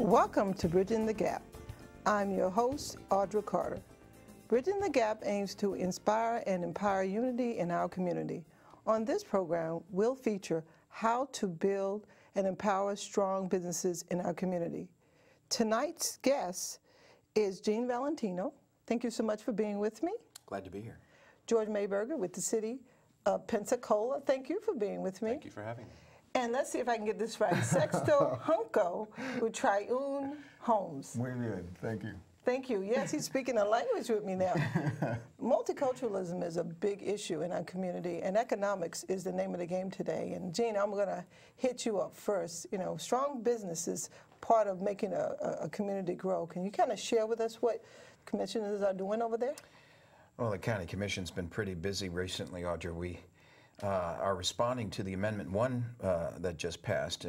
Welcome to Bridging the Gap. I'm your host, Audra Carter. Bridging the Gap aims to inspire and empower unity in our community. On this program, we'll feature how to build and empower strong businesses in our community. Tonight's guest is Gene Valentino. Thank you so much for being with me. Glad to be here. George Maiberger with the City of Pensacola. Thank you for being with me. Thank you for having me. And let's see if I can get this right. Sexto Junco with Triune Homes. Muy bien, thank you. Thank you. Yes, he's speaking a language with me now. Multiculturalism is a big issue in our community, and economics is the name of the game today. And Gene, I'm going to hit you up first. You know, strong business is part of making a community grow. Can you kind of share with us what commissioners are doing over there? Well, the County Commission's been pretty busy recently, Audra. We are responding to the Amendment 1 that just passed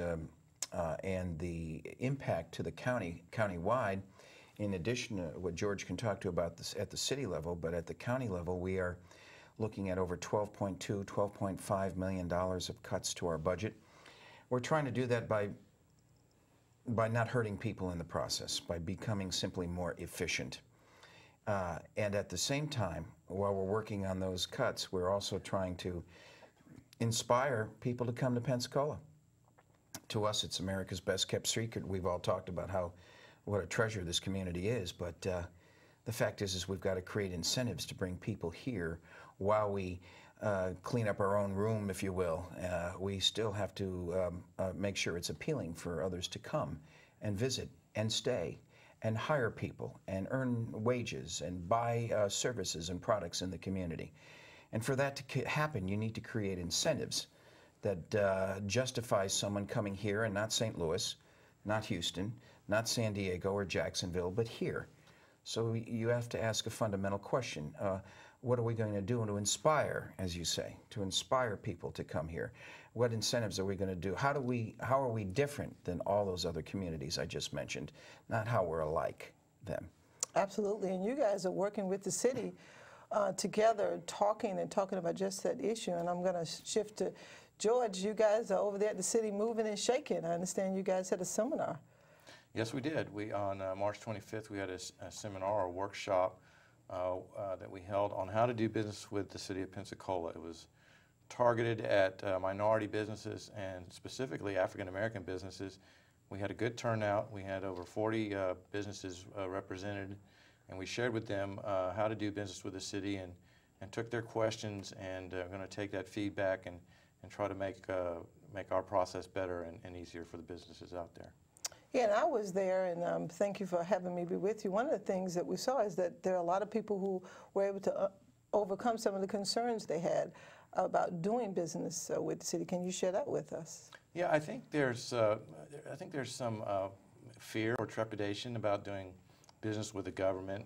and the impact to the county-wide. In addition to what George can talk to about this at the city level, but at the county level, we are looking at over $12.2, $12.5 million of cuts to our budget. We're trying to do that by not hurting people in the process, by becoming simply more efficient. And at the same time, while we're working on those cuts, we're also trying to inspire people to come to Pensacola. To us, it's America's best kept secret. We've all talked about what a treasure this community is, but the fact is we've got to create incentives to bring people here while we clean up our own room, if you will. We still have to make sure it's appealing for others to come and visit and stay and hire people and earn wages and buy services and products in the community. And for that to happen, you need to create incentives that justify someone coming here and not St. Louis, not Houston, not San Diego or Jacksonville, but here. So you have to ask a fundamental question. What are we going to do to inspire, as you say, to inspire people to come here? What incentives are we going to do? How are we different than all those other communities I just mentioned, not how we're alike them? Absolutely, and you guys are working with the city together, talking about just that issue, and I'm going to shift to George. You guys are over there at the city moving and shaking. I understand you guys had a seminar. Yes, we did. On March 25th, we had a seminar or workshop that we held on how to do business with the City of Pensacola. It was targeted at minority businesses and specifically African-American businesses. We had a good turnout. We had over 40 businesses represented, and we shared with them how to do business with the city and took their questions, and are going to take that feedback and try to make our process better and easier for the businesses out there. Yeah, and I was there, and thank you for having me be with you. One of the things that we saw is that there are a lot of people who were able to overcome some of the concerns they had about doing business with the city. Can you share that with us? Yeah, I think there's some fear or trepidation about doing business with the government,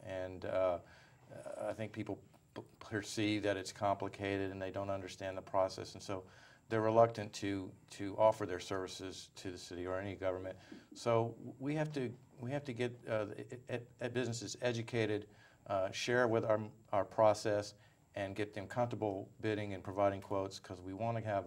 and I think people perceive that it's complicated and they don't understand the process, and so they're reluctant to offer their services to the city or any government. So we have to get businesses educated, share with our process, and get them comfortable bidding and providing quotes, because we want to have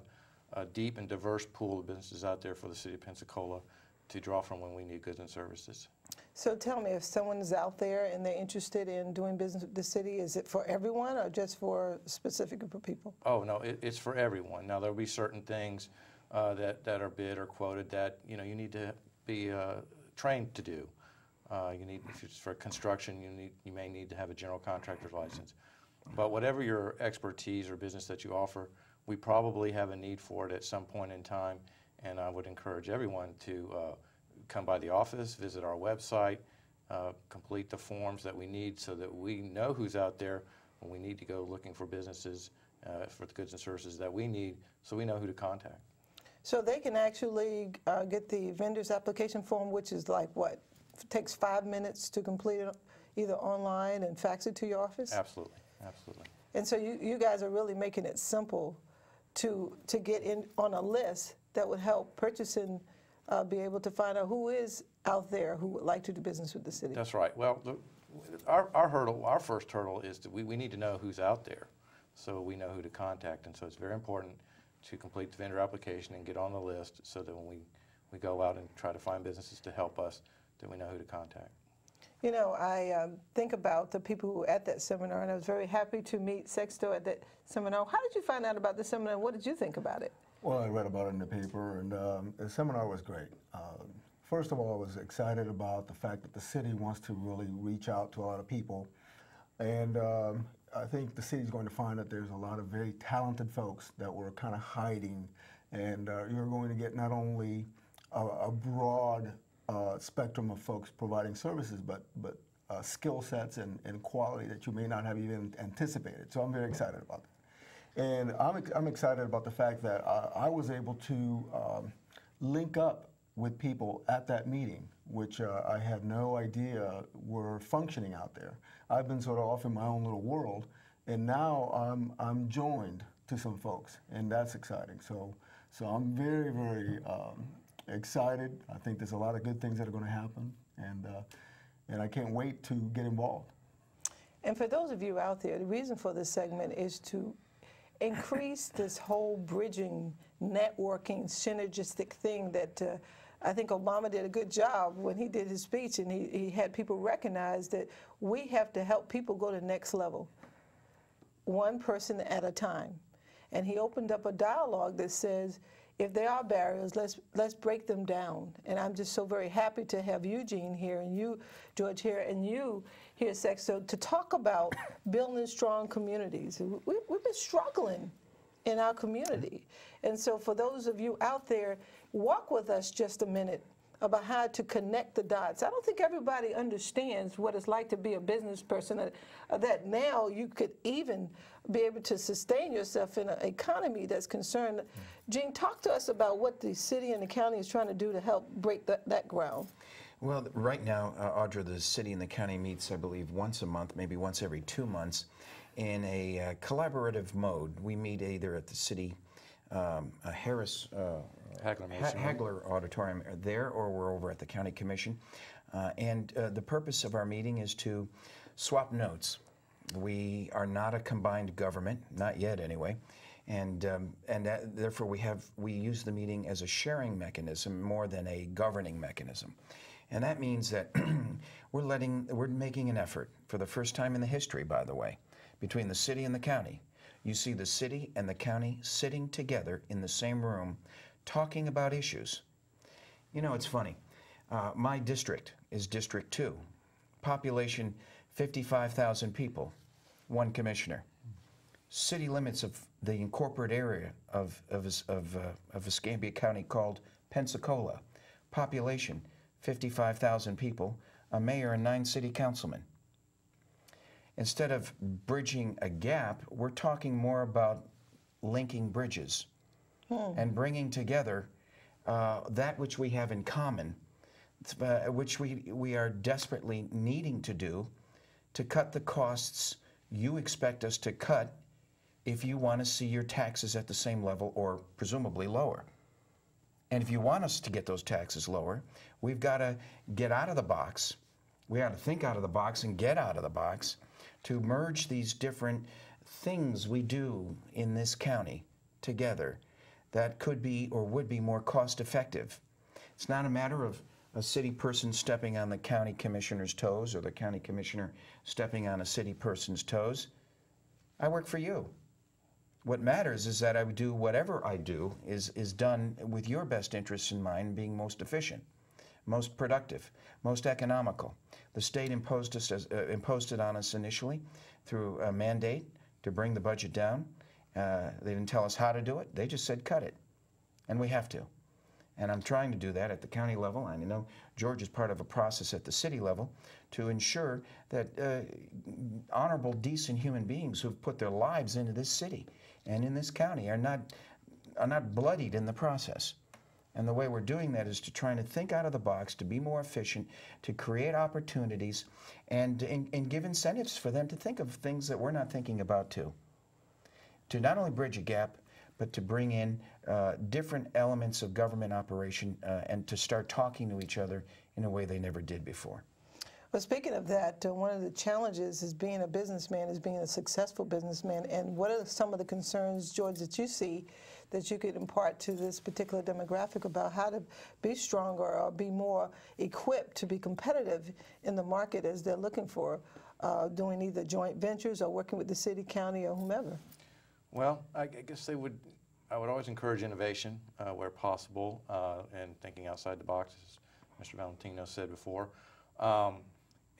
a deep and diverse pool of businesses out there for the City of Pensacola to draw from when we need goods and services. So tell me, if someone's out there and they're interested in doing business with the city, is it for everyone or just for a specific group of people? Oh, no, it's for everyone. Now, there'll be certain things that are bid or quoted that you need to be trained to do. If it's for construction, you may need to have a general contractor's license. But whatever your expertise or business that you offer, we probably have a need for it at some point in time, and I would encourage everyone to come by the office, visit our website, complete the forms that we need so that we know who's out there when we need to go looking for businesses for the goods and services that we need, so we know who to contact. So they can actually get the vendor's application form, which is like what? It takes 5 minutes to complete it either online and fax it to your office? Absolutely, absolutely. And so you guys are really making it simple to get in on a list that would help purchasing be able to find out who is out there who would like to do business with the city. That's right. Well, our first hurdle is that we need to know who's out there, so we know who to contact, and so it's very important to complete the vendor application and get on the list so that when we go out and try to find businesses to help us, then we know who to contact. You know, I think about the people who were at that seminar, and I was very happy to meet Sexto at that seminar. How did you find out about the seminar, and what did you think about it? Well, I read about it in the paper, and the seminar was great. First of all, I was excited about the fact that the city wants to really reach out to a lot of people. And I think the city's going to find that there's a lot of very talented folks that were kind of hiding. And you're going to get not only a broad spectrum of folks providing services, but skill sets and quality that you may not have even anticipated. So I'm very excited about that. And I'm excited about the fact that I was able to link up with people at that meeting, which I had no idea were functioning out there. I've been sort of off in my own little world, and now I'm joined to some folks, and that's exciting. So I'm very, very excited. I think there's a lot of good things that are going to happen, and I can't wait to get involved. And for those of you out there, the reason for this segment is to increase this whole bridging, networking, synergistic thing that I think Obama did a good job when he did his speech, and he had people recognize that we have to help people go to the next level, one person at a time. And he opened up a dialogue that says, if there are barriers, let's break them down. And I'm just so very happy to have Eugene here, and you, George, here, and you here, Sexto, to talk about building strong communities. We've been struggling in our community. And so for those of you out there, walk with us just a minute about how to connect the dots. I don't think everybody understands what it's like to be a business person, that now you could even be able to sustain yourself in an economy that's concerned. Gene, talk to us about what the city and the county is trying to do to help break that ground. Well, right now, Audra, the city and the county meets, I believe, once a month, maybe once every 2 months, in a collaborative mode. We meet either at the city Harris Hagler Auditorium there, or we're over at the County Commission. And the purpose of our meeting is to swap notes. We are not a combined government, not yet anyway, and therefore we use the meeting as a sharing mechanism more than a governing mechanism. And that means that we're making an effort, for the first time in the history, by the way, between the city and the county. You see the city and the county sitting together in the same room talking about issues. You know, it's funny. My district is District 2. Population 55,000 people, 1 commissioner. City limits of the incorporated area of Escambia County called Pensacola. Population 55,000 people, a mayor and 9 city councilmen. Instead of bridging a gap, we're talking more about linking bridges and bringing together that which we have in common, which we are desperately needing to do to cut the costs you expect us to cut if you want to see your taxes at the same level or presumably lower. And if you want us to get those taxes lower, we've got to get out of the box. We got to think out of the box and get out of the box to merge these different things we do in this county together that could be or would be more cost effective. It's not a matter of a city person stepping on the county commissioner's toes or the county commissioner stepping on a city person's toes. I work for you. What matters is that I do whatever I do is done with your best interests in mind, being most efficient, most productive, most economical. The state imposed it on us initially through a mandate to bring the budget down. They didn't tell us how to do it. They just said cut it, and we have to. And I'm trying to do that at the county level. I know George is part of a process at the city level to ensure that honorable, decent human beings who've put their lives into this city and in this county are not bloodied in the process. And the way we're doing that is to try to think out of the box, to be more efficient, to create opportunities, and give incentives for them to think of things that we're not thinking about too. To not only bridge a gap, but to bring in different elements of government operation and to start talking to each other in a way they never did before. Well, speaking of that, one of the challenges is being a businessman, is being a successful businessman. And what are some of the concerns, George, that you see that you could impart to this particular demographic about how to be stronger or be more equipped to be competitive in the market as they're looking for doing either joint ventures or working with the city, county, or whomever? Well, I guess I would always encourage innovation where possible and thinking outside the box, as Mr. Valentino said before.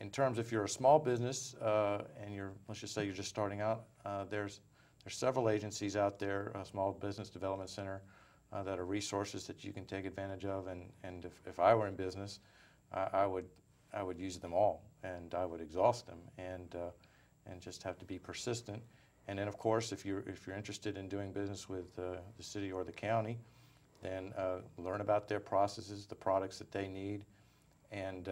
In terms, if you're a small business and let's just say you're just starting out, there's several agencies out there, Small Business Development Center, that are resources that you can take advantage of. And if I were in business, I would use them all, and I would exhaust them, and just have to be persistent. And then, of course, if you're interested in doing business with the city or the county, then learn about their processes, the products that they need, and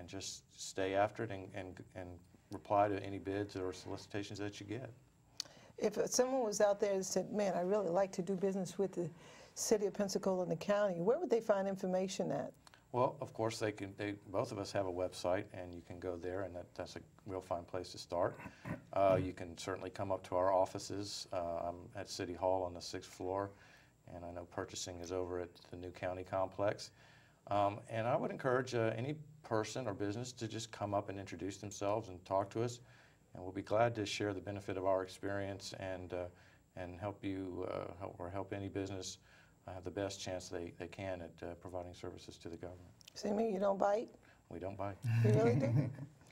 just stay after it and reply to any bids or solicitations that you get. If someone was out there and said, man, I really like to do business with the City of Pensacola and the county, where would they find information at? Well, of course, both of us have a website, and you can go there, and that's a real fine place to start. You can certainly come up to our offices. I'm at City Hall on the 6th floor, and I know purchasing is over at the new county complex. And I would encourage any person or business to just come up and introduce themselves and talk to us, and we'll be glad to share the benefit of our experience and help you help any business have the best chance they can at providing services to the government. So you mean you don't bite? We don't bite. You really do?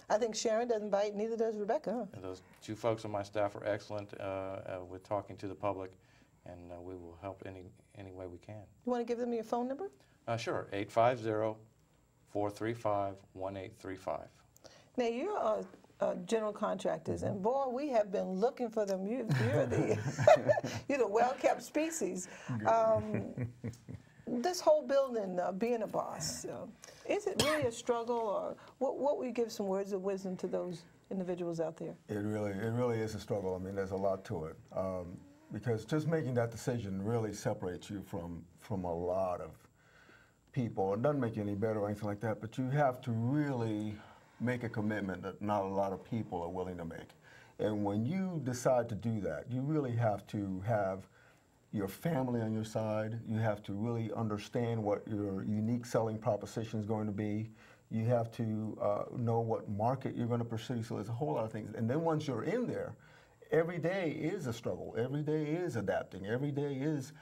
I think Sharon doesn't bite, neither does Rebecca, huh? And those two folks on my staff are excellent with talking to the public, and we will help any way we can. You want to give them your phone number? Sure, 850-435-1835. Now, you're general contractors, and boy, we have been looking for them. You're you're the well-kept species. This whole building, being a boss, is it really a struggle, or what would you give some words of wisdom to those individuals out there? It really is a struggle. I mean, there's a lot to it, because just making that decision really separates you from a lot of people. It doesn't make you any better or anything like that, but you have to really make a commitment that not a lot of people are willing to make. And when you decide to do that, you really have to have your family on your side. You have to really understand what your unique selling proposition is going to be. You have to know what market you're going to pursue. So there's a whole lot of things. And then once you're in there, every day is a struggle. Every day is adapting. Every day is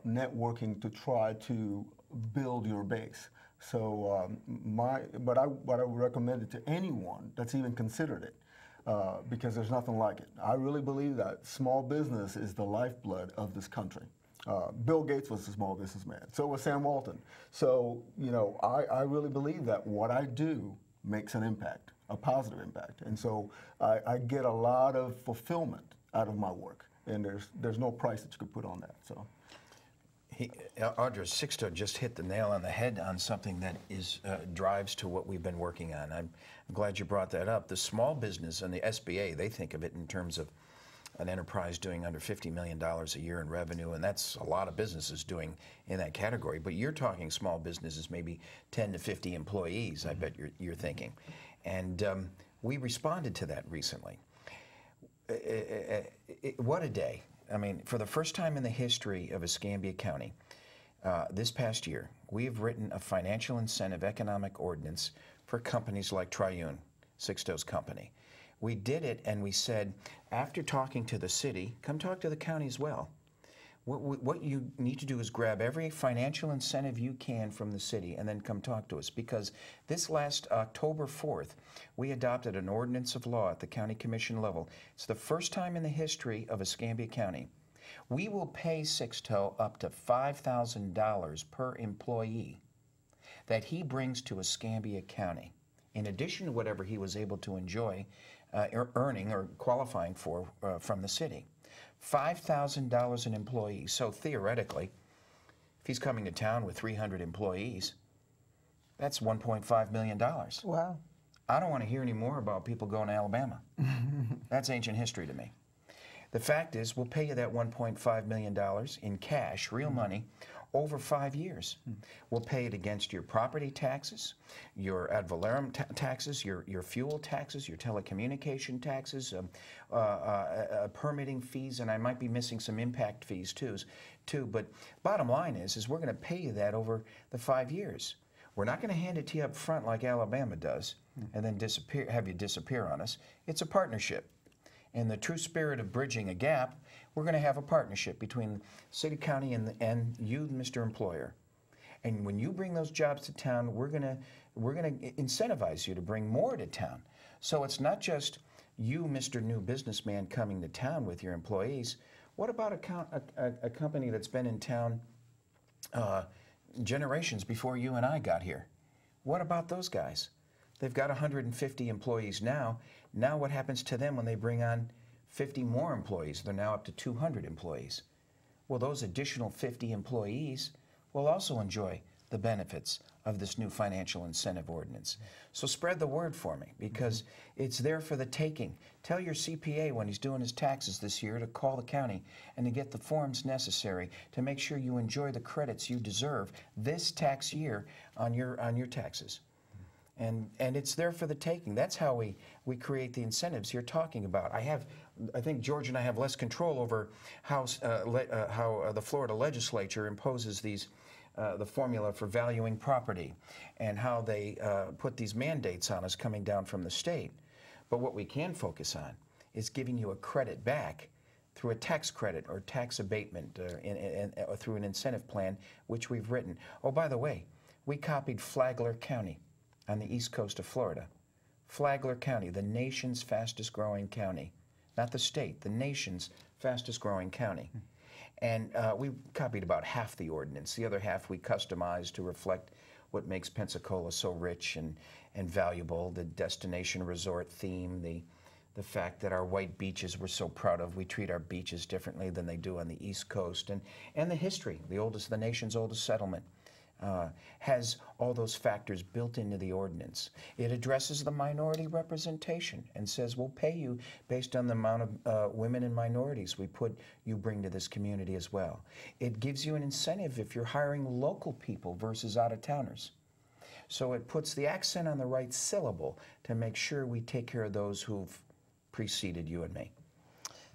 networking to try to build your base. So what I would recommend it to anyone that's even considered it, because there's nothing like it. I really believe that small business is the lifeblood of this country. Bill Gates was a small businessman. So was Sam Walton. So, you know, I really believe that what I do makes an impact, a positive impact. And so I get a lot of fulfillment out of my work. And there's no price that you could put on that. So. Audra, Sixto just hit the nail on the head on something that drives to what we've been working on. I'm glad you brought that up. The small business and the SBA, they think of it in terms of an enterprise doing under $50 million a year in revenue, and that's a lot of businesses doing in that category. But you're talking small businesses, maybe 10 to 50 employees, I bet you're thinking. And we responded to that recently. What a day. I mean, for the first time in the history of Escambia County, this past year, we have written a financial incentive economic ordinance for companies like Triune, Sixto's company. We did it, and we said, after talking to the city, come talk to the county as well. What you need to do is grab every financial incentive you can from the city and then come talk to us, because this last October 4th, we adopted an ordinance of law at the county commission level. It's the first time in the history of Escambia County. We will pay Sixto up to $5,000 per employee that he brings to Escambia County, in addition to whatever he was able to enjoy earning or qualifying for from the city. $5,000 an employee. So theoretically, if he's coming to town with 300 employees, that's $1.5 million. Wow. I don't want to hear any more about people going to Alabama. That's ancient history to me. The fact is, we'll pay you that $1.5 million in cash, real money, over 5 years. We'll pay it against your property taxes, your ad valorem taxes, your fuel taxes, your telecommunication taxes, permitting fees, and I might be missing some impact fees too. But bottom line is we're going to pay you that over the 5 years. We're not going to hand it to you up front like Alabama does and then have you disappear on us. It's a partnership. In the true spirit of bridging a gap, we're going to have a partnership between city, county, and you, Mr. Employer. And when you bring those jobs to town, we're going to incentivize you to bring more to town. So it's not just you, Mr. New Businessman, coming to town with your employees. What about a company that's been in town generations before you and I got here? What about those guys? They've got 150 employees now. Now what happens to them when they bring on 50 more employees? They're now up to 200 employees. Well, those additional 50 employees will also enjoy the benefits of this new financial incentive ordinance. So spread the word for me, because it's there for the taking. Tell your CPA when he's doing his taxes this year to call the county and to get the forms necessary to make sure you enjoy the credits you deserve this tax year on your taxes. And it's there for the taking. That's how we create the incentives you're talking about. I think George and I have less control over how the Florida legislature imposes the formula for valuing property and how they put these mandates on us coming down from the state. But what we can focus on is giving you a credit back through a tax credit or tax abatement or through an incentive plan, which we've written. Oh, by the way, we copied Flagler County on the east coast of Florida. Flagler County, the nation's fastest growing county. Not the state, the nation's fastest growing county. And we copied about half the ordinance. The other half we customized to reflect what makes Pensacola so rich and valuable, the destination resort theme, the fact that our white beaches we're so proud of. We treat our beaches differently than they do on the East Coast. And the history, the nation's oldest settlement. Has all those factors built into the ordinance. It addresses the minority representation and says we'll pay you based on the amount of women and minorities you bring to this community as well. It gives you an incentive if you're hiring local people versus out-of-towners. So it puts the accent on the right syllable to make sure we take care of those who've preceded you and me.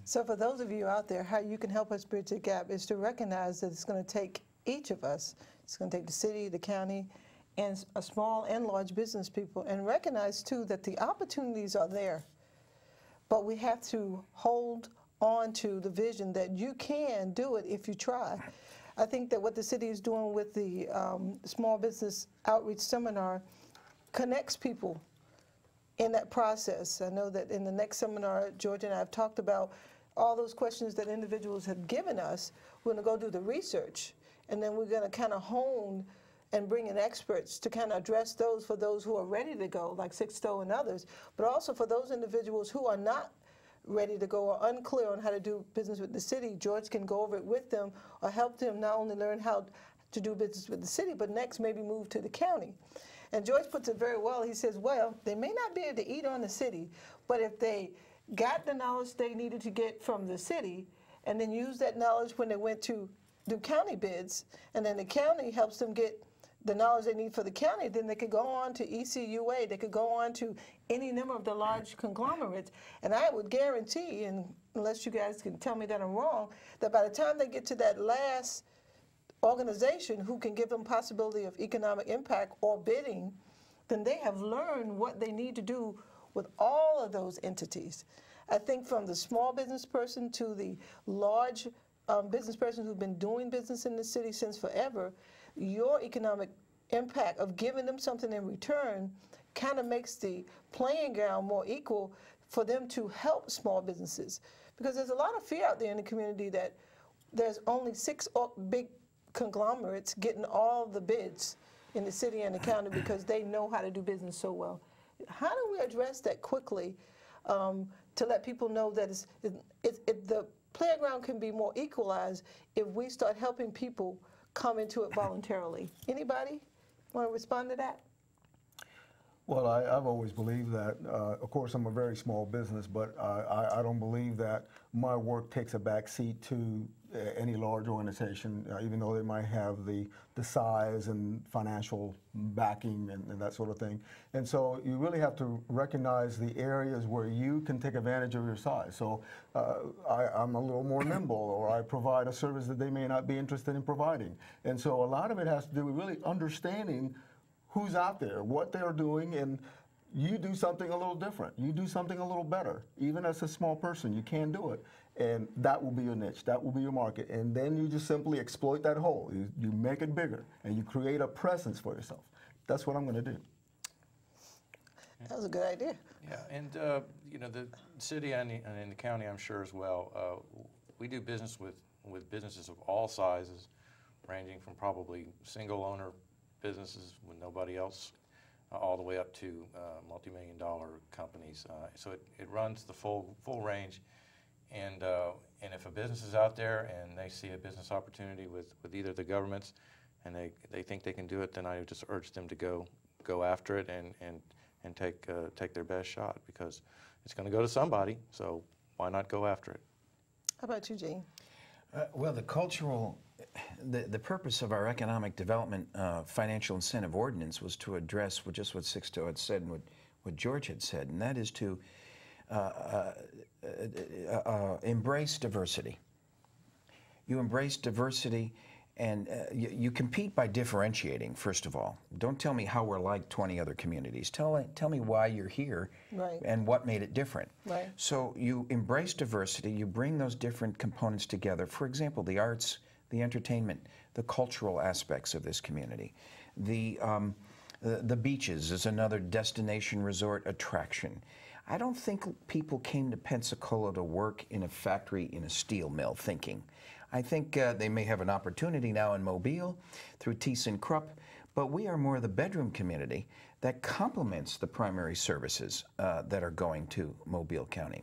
So for those of you out there, how you can help us bridge the gap is to recognize that it's going to take each of us. It's going to take the city, the county, and a small and large business people, and recognize too that the opportunities are there. But we have to hold on to the vision that you can do it if you try. I think that what the city is doing with the Small Business Outreach Seminar connects people in that process. I know that in the next seminar, George and I have talked about all those questions that individuals have given us. We're going to go do the research. And then we're going to kind of hone and bring in experts to kind of address those for those who are ready to go, like Sixto and others, but also for those individuals who are not ready to go or unclear on how to do business with the city. George can go over it with them or help them not only learn how to do business with the city, but next maybe move to the county. And George puts it very well. He says, well, they may not be able to eat on the city, but if they got the knowledge they needed to get from the city and then use that knowledge when they went to do county bids, and then the county helps them get the knowledge they need for the county, then they could go on to ECUA, they could go on to any number of the large conglomerates. And I would guarantee, and unless you guys can tell me that I'm wrong, that by the time they get to that last organization who can give them possibility of economic impact or bidding, then they have learned what they need to do with all of those entities. I think from the small business person to the large business persons who've been doing business in the city since forever, your economic impact of giving them something in return kind of makes the playing ground more equal for them to help small businesses. Because there's a lot of fear out there in the community that there's only 6 big conglomerates getting all the bids in the city and the county because they know how to do business so well. How do we address that quickly to let people know that the playground can be more equalized if we start helping people come into it voluntarily? Anybody want to respond to that? Well, I've always believed that, of course, I'm a very small business, but I don't believe that my work takes a back seat to any large organization, even though they might have the size and financial backing and that sort of thing. And so you really have to recognize the areas where you can take advantage of your size. So I'm a little more nimble, or I provide a service that they may not be interested in providing. And so a lot of it has to do with really understanding who's out there, what they're doing, and you do something a little different. You do something a little better. Even as a small person, you can do it. And that will be your niche. That will be your market. And then you just simply exploit that hole. You make it bigger, and you create a presence for yourself. That's what I'm going to do. That was a good idea. Yeah, and you know, the city and in the county, I'm sure as well, we do business with businesses of all sizes, ranging from probably single owner businesses with nobody else, all the way up to multi-million-dollar companies. So it runs the full range, and if a business is out there and they see a business opportunity with either the governments, and they think they can do it, then I would just urge them to go after it and take their best shot, because it's going to go to somebody. So why not go after it? How about you, Gene? Well, the purpose of our economic development financial incentive ordinance was to address just what Sixto had said and what George had said, and that is to embrace diversity. You embrace diversity, and you compete by differentiating, first of all. Don't tell me how we're like 20 other communities. Tell me why you're here, right, and what made it different. Right. So you embrace diversity, you bring those different components together. For example, the arts, the entertainment, the cultural aspects of this community. The beaches is another destination resort attraction. I don't think people came to Pensacola to work in a factory in a steel mill thinking. I think they may have an opportunity now in Mobile through ThyssenKrupp, but we are more the bedroom community that complements the primary services that are going to Mobile County.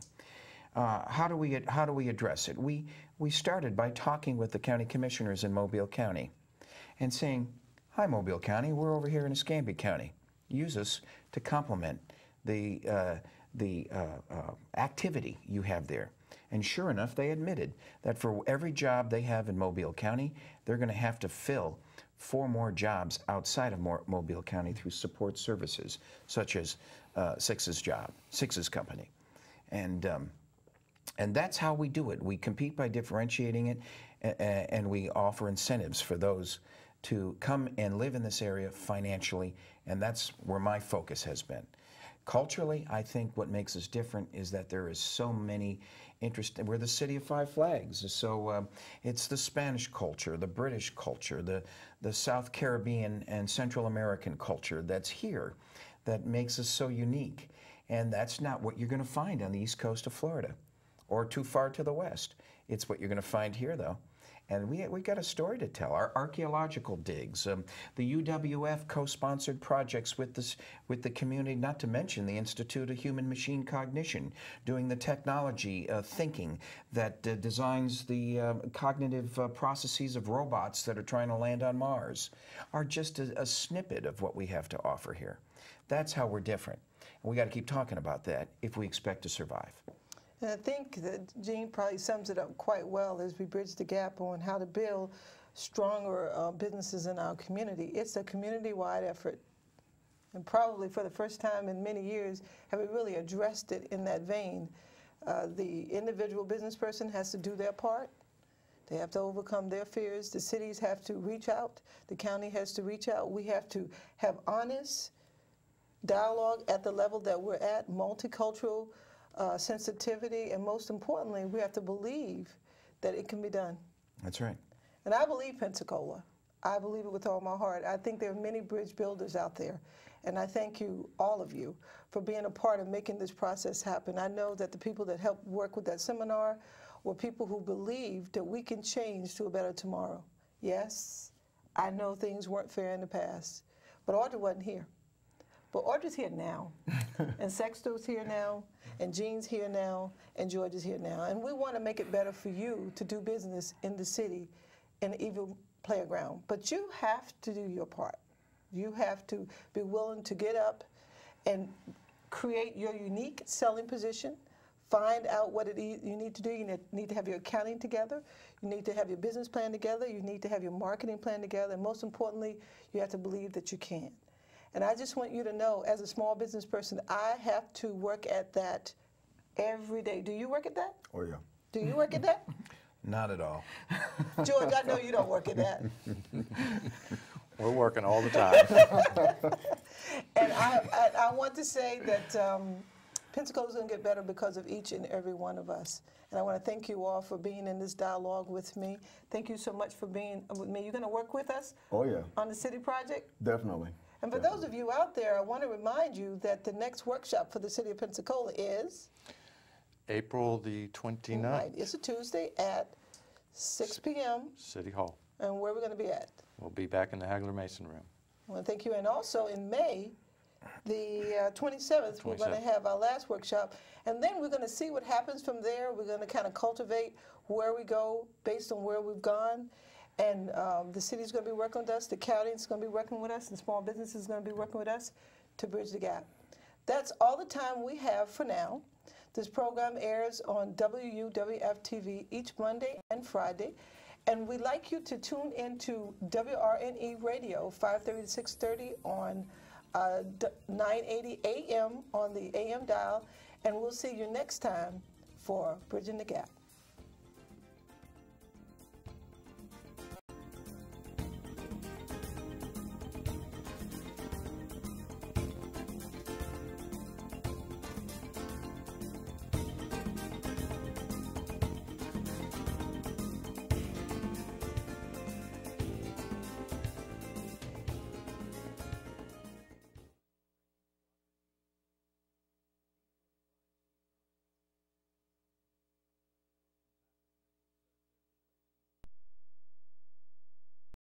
How do we address it? We started by talking with the county commissioners in Mobile County and saying, "Hi, Mobile County, we're over here in Escambia County. Use us to complement the activity you have there." And sure enough, they admitted that for every job they have in Mobile County, they're going to have to fill 4 more jobs outside of Mobile County through support services, such as Six's company. And that's how we do it. We compete by differentiating it, and we offer incentives for those to come and live in this area financially, and that's where my focus has been. Culturally, I think what makes us different is that there is so many interest. We're the city of 5 flags, so it's the Spanish culture, the British culture, the South Caribbean and Central American culture that's here that makes us so unique. And that's not what you're going to find on the east coast of Florida or too far to the west. It's what you're going to find here, though. And we got a story to tell. Our archaeological digs, the UWF co-sponsored projects with the community, not to mention the Institute of Human Machine Cognition, doing the technology thinking that designs the cognitive processes of robots that are trying to land on Mars, are just a snippet of what we have to offer here. That's how we're different. And we got to keep talking about that if we expect to survive. And I think that Gene probably sums it up quite well as we bridge the gap on how to build stronger businesses in our community. It's a community-wide effort. And probably for the first time in many years, have we really addressed it in that vein. The individual business person has to do their part. They have to overcome their fears. The cities have to reach out. The county has to reach out. We have to have honest dialogue at the level that we're at, multicultural sensitivity, and most importantly, we have to believe that it can be done. That's right. And I believe Pensacola. I believe it with all my heart. I think there are many bridge builders out there, and I thank you, all of you, for being a part of making this process happen. I know that the people that helped work with that seminar were people who believed that we can change to a better tomorrow. Yes, I know things weren't fair in the past, but Audrey wasn't here. But Audrey's here now, and Sexto's here now, and Gene's here now, and George is here now. And we want to make it better for you to do business in the city in an even playground. But you have to do your part. You have to be willing to get up and create your unique selling position, find out what you need to do. You need to have your accounting together. You need to have your business plan together. You need to have your marketing plan together. And most importantly, you have to believe that you can. And I just want you to know, as a small business person, I have to work at that every day. Do you work at that? Oh, yeah. Do you work at that? Not at all. George, I know you don't work at that. We're working all the time. And I want to say that Pensacola is going to get better because of each and every one of us. And I want to thank you all for being in this dialogue with me. Thank you so much for being with me. You're going to work with us? Oh, yeah. On the city project? Definitely. And for those of you out there, I want to remind you that the next workshop for the City of Pensacola is April the 29th. Right. It's a Tuesday at 6 p.m. City Hall. And where are we going to be at? We'll be back in the Hagler Mason room. Well, thank you. And also in May, the 27th, we're going to have our last workshop. And then we're going to see what happens from there. We're going to kind of cultivate where we go based on where we've gone. And the city's going to be working with us, the county's going to be working with us, and small businesses are going to be working with us to bridge the gap. That's all the time we have for now. This program airs on WUWF-TV each Monday and Friday. And we'd like you to tune into WRNE Radio, 5:30 to 6:30 on 980 AM on the AM dial. And we'll see you next time for Bridging the Gap.